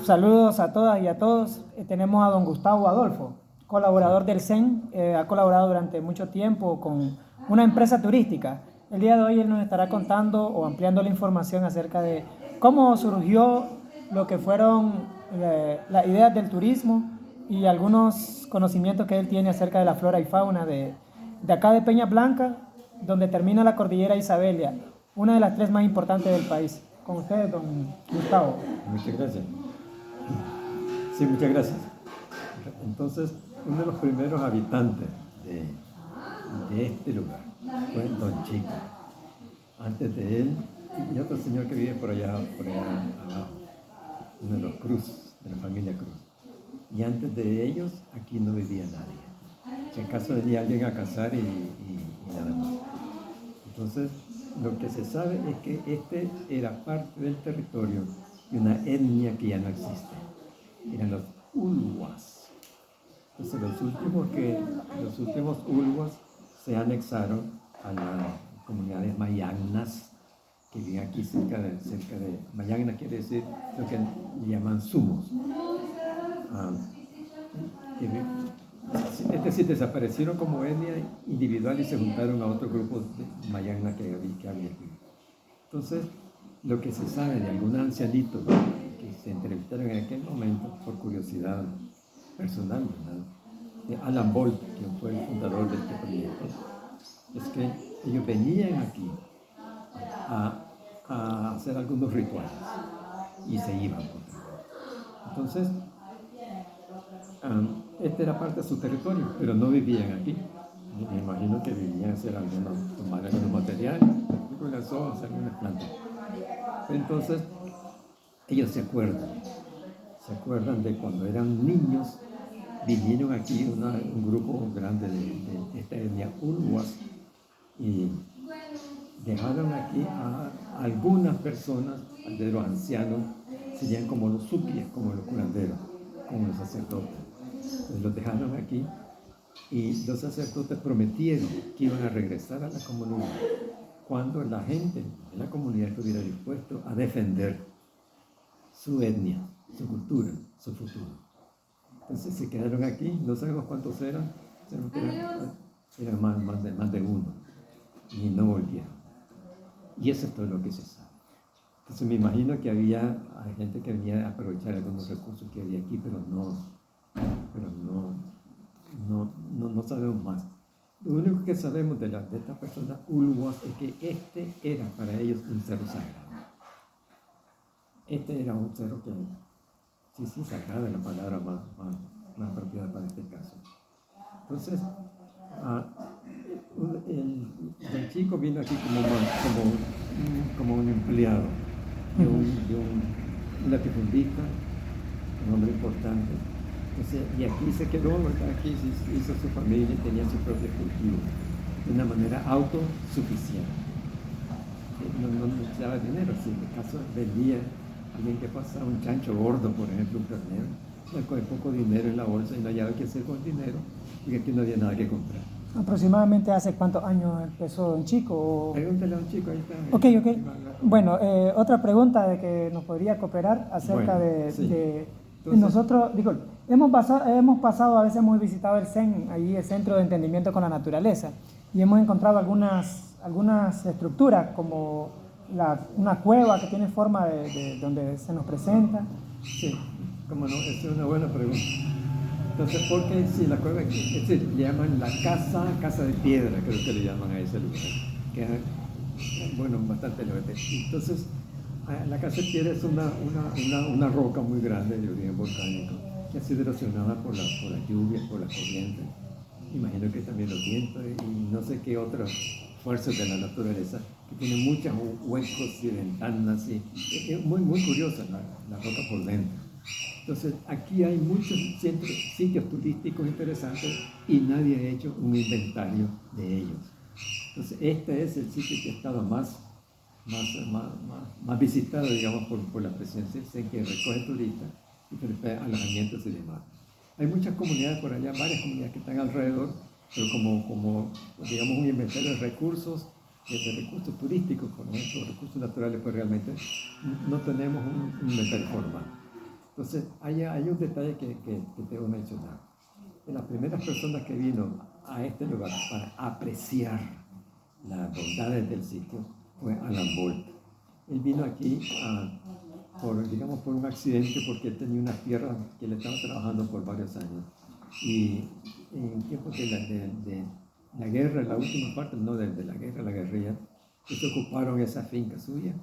Saludos a todas y a todos. Tenemos a don Gustavo Adolfo, colaborador del CEN. Ha colaborado durante mucho tiempo con una empresa turística. El día de hoy él nos estará contando o ampliando la información acerca de cómo surgió lo que fueron las ideas del turismo y algunos conocimientos que él tiene acerca de la flora y fauna de acá de Peña Blanca, donde termina la cordillera Isabelia, una de las tres más importantes del país. Con ustedes, don Gustavo. Muchas gracias. Sí, muchas gracias. Entonces, uno de los primeros habitantes de este lugar fue Don Chico. Antes de él, y otro señor que vive por allá abajo, uno de los Cruz, de la familia Cruz. Y antes de ellos, aquí no vivía nadie. Si acaso venía alguien a cazar y nada más. Entonces, lo que se sabe es que este era parte del territorio de una etnia que ya no existe. Eran los Ulhuas. Entonces, los últimos Ulhuas se anexaron a las comunidades mayagnas que viven aquí cerca de Mayagna quiere decir lo que llaman sumos. Es decir, desaparecieron como etnia individual y se juntaron a otro grupo de Mayagna que había aquí. Entonces, lo que se sabe de algunos ancianitos que se entrevistaron en aquel momento, por curiosidad personal, ¿verdad? De Alan Bolt, que fue el fundador de este proyecto, es que ellos venían aquí a hacer algunos rituales y se iban. Entonces, este era parte de su territorio, pero no vivían aquí. Me imagino que vivían a hacer tomar algunos materiales, algunas hojas, algunas plantas. Entonces, ellos se acuerdan de cuando eran niños, vinieron aquí un grupo grande de esta etnia Ulhuas y dejaron aquí a algunas personas, de los ancianos, serían como los suquíes, como los curanderos, como los sacerdotes. Entonces los dejaron aquí y los sacerdotes prometieron que iban a regresar a la comunidad cuando la gente de la comunidad estuviera dispuesto a defender su etnia, su cultura, su futuro. Entonces se quedaron aquí, no sabemos cuántos eran, eran más de uno, y no volvieron. Y eso es todo lo que se sabe. Entonces me imagino que había gente que venía a aprovechar algunos recursos que había aquí, pero no sabemos más. Lo único que sabemos de estas personas Ulhuas es que este era para ellos un cerro sagrado. Este era un cerro que, sí, sagrado es la palabra más apropiada para este caso. Entonces, el chico vino aquí como un empleado de un latifundista, un hombre importante. Entonces, y aquí se quedó, ¿verdad? Aquí hizo su familia, tenía su propio cultivo, de una manera autosuficiente. No necesitaba dinero, si en el caso vendía alguien que pasaba un chancho gordo, por ejemplo, un ternero, con poco dinero en la bolsa y no hallaba qué hacer con el dinero, porque aquí no había nada que comprar. ¿Aproximadamente hace cuántos años empezó Don Chico? Pregúntale a un chico, ahí está. Ok. Bueno, otra pregunta de que nos podría cooperar acerca Entonces, nosotros, digo, hemos pasado, a veces hemos visitado el CEN, ahí el Centro de Entendimiento con la Naturaleza, y hemos encontrado algunas estructuras como una cueva que tiene forma de donde se nos presenta. Sí, como no, esa es una buena pregunta. Entonces, ¿por qué si la cueva, es decir, le llaman la casa de piedra, creo que le llaman a ese lugar, que es, bueno, bastante elevante. Entonces, la casa de piedra es una roca muy grande de origen volcánico, que ha sido erosionada por las lluvias, por las corrientes, imagino que también los vientos y no sé qué otras fuerzas de la naturaleza, que tiene muchos huecos y ventanas, y es muy curiosa la roca por dentro. Entonces, aquí hay muchos sitios turísticos interesantes y nadie ha hecho un inventario de ellos. Entonces, este es el sitio que ha estado más visitado, digamos, por la presencia, que recoge turistas y frente a alojamientos y demás. Hay muchas comunidades por allá, varias comunidades que están alrededor, pero como digamos, un inventario de recursos turísticos, por ejemplo, recursos naturales, pues realmente no tenemos un inventario formal. Entonces, hay un detalle que debo mencionar. De las primeras personas que vino a este lugar para apreciar las bondades del sitio fue Alan Bolt. Él vino aquí por un accidente, porque él tenía una tierra que le estaba trabajando por varios años. Y en tiempos de la guerra, la última parte, no de la guerra, la guerrilla, ellos ocuparon esa finca suya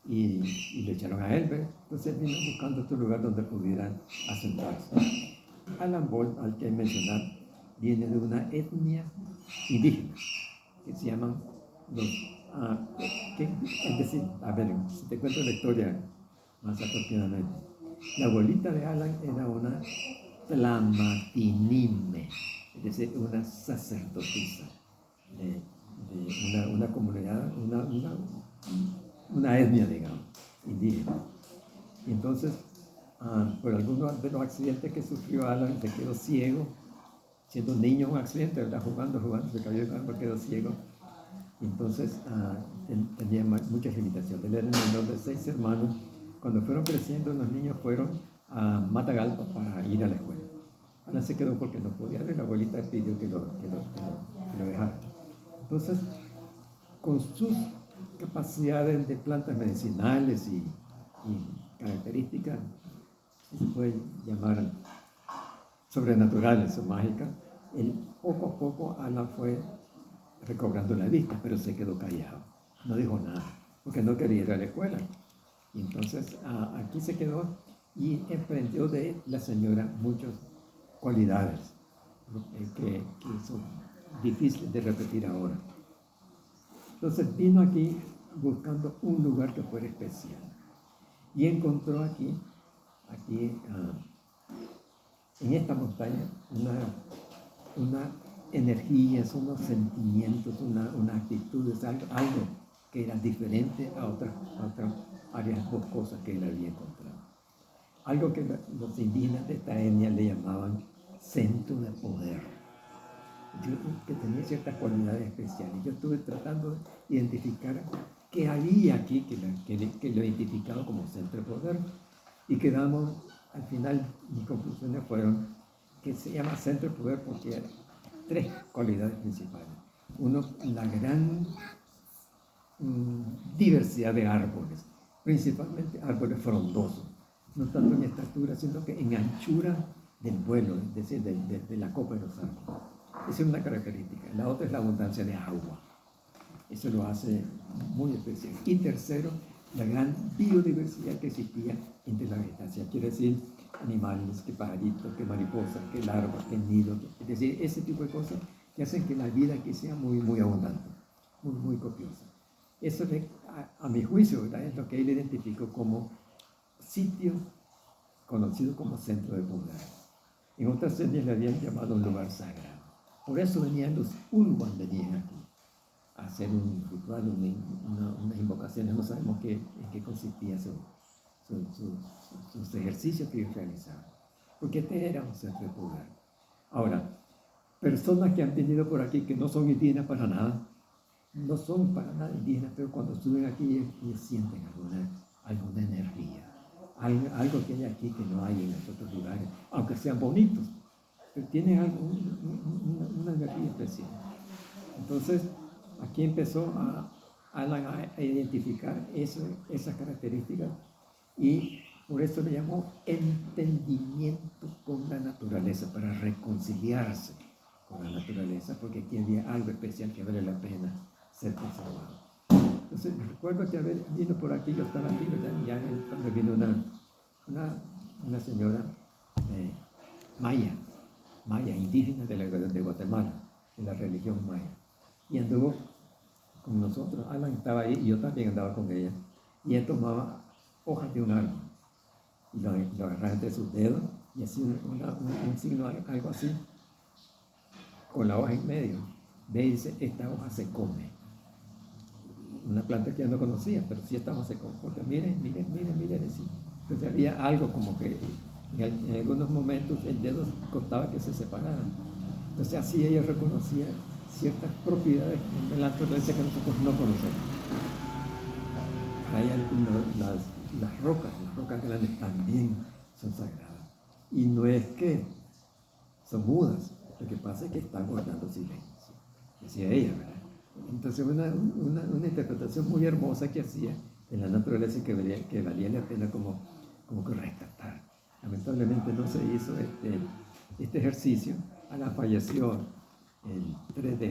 y le echaron a él, ¿ves? Entonces vino buscando otro lugar donde pudieran asentarse. Alan Bolt, al que hay que mencionar, viene de una etnia indígena que se llaman es decir, a ver, si te cuento la historia más apropiadamente. La abuelita de Alan era una tlamatinime, es decir, una sacerdotisa de una comunidad, una etnia, digamos, indígena. Y entonces, por algunos de los accidentes que sufrió Alan, se quedó ciego, siendo un niño, un accidente, ¿verdad? Jugando, se cayó de campo, quedó ciego. Entonces tenía muchas limitaciones. Él era el menor de 6 hermanos. Cuando fueron creciendo, los niños fueron a Matagalpa para ir a la escuela. Alan se quedó porque no podía ir, la abuelita pidió que lo dejara. Entonces, con sus capacidades de plantas medicinales y características, se puede llamar sobrenaturales o mágicas, poco a poco Alan fue recobrando la vista, pero se quedó callado, no dijo nada, porque no quería ir a la escuela. Y entonces aquí se quedó y emprendió de la señora muchas cualidades que son difíciles de repetir ahora. Entonces vino aquí buscando un lugar que fuera especial y encontró aquí en esta montaña una energías, unos sentimientos, una actitud, algo que era diferente a otras áreas boscosas que él había encontrado. Algo que los indígenas de esta etnia le llamaban centro de poder, que tenía ciertas cualidades especiales. Yo estuve tratando de identificar qué había aquí que lo identificaba como centro de poder, y quedamos, al final, mis conclusiones fueron que se llama centro de poder porque 3 cualidades principales. Uno, la gran diversidad de árboles, principalmente árboles frondosos, no tanto en estatura, sino que en anchura del vuelo, es decir, de la copa de los árboles. Esa es una característica. La otra es la abundancia de agua. Eso lo hace muy especial. Y tercero, la gran biodiversidad que existía entre la vegetación. Quiere decir, animales, que pajaritos, que mariposas, que larvas, que nidos. Es decir, ese tipo de cosas que hacen que la vida aquí sea muy, muy abundante, muy, muy copiosa. Eso, a mi juicio, ¿verdad?, es lo que él identificó como sitio conocido como centro de poder. En otras etnias le habían llamado un lugar sagrado. Por eso venían los Ulwan, venían aquí a hacer un ritual, unas invocaciones. No sabemos en qué consistía sus ejercicios que ellos realizaban, porque este era un centro de poder. Ahora, personas que han venido por aquí que no son indígenas para nada, no son para nada indígenas, pero cuando suben aquí ellos sienten alguna energía, algo que hay aquí que no hay en los otros lugares, aunque sean bonitos, pero tienen una energía especial. Entonces, aquí empezó Alan a identificar esas características, y por eso le llamó entendimiento con la naturaleza, para reconciliarse con la naturaleza, porque aquí había algo especial que vale la pena ser conservado. Entonces, recuerdo que vino por aquí, yo estaba aquí, ya cuando vino una señora maya, indígena de Guatemala, de la religión maya, y anduvo con nosotros. Alan estaba ahí y yo también andaba con ella, y él tomaba hojas de un árbol y lo agarraba entre sus dedos y hacía un signo, algo así, con la hoja en medio. Ve y dice, esta hoja se come. Una planta que yo no conocía, pero sí esta hoja se come, porque miren, decía. Entonces había algo como que en algunos momentos el dedo costaba que se separara. Entonces así ella reconocía ciertas propiedades de la naturaleza que nosotros no conocemos. Hay las rocas grandes también son sagradas. Y no es que son mudas, lo que pasa es que están guardando silencio, decía ella, ¿verdad? Entonces una interpretación muy hermosa que hacía de la naturaleza que valía la pena como que rescatar. Lamentablemente no se hizo este ejercicio. Ana falleció el 3 de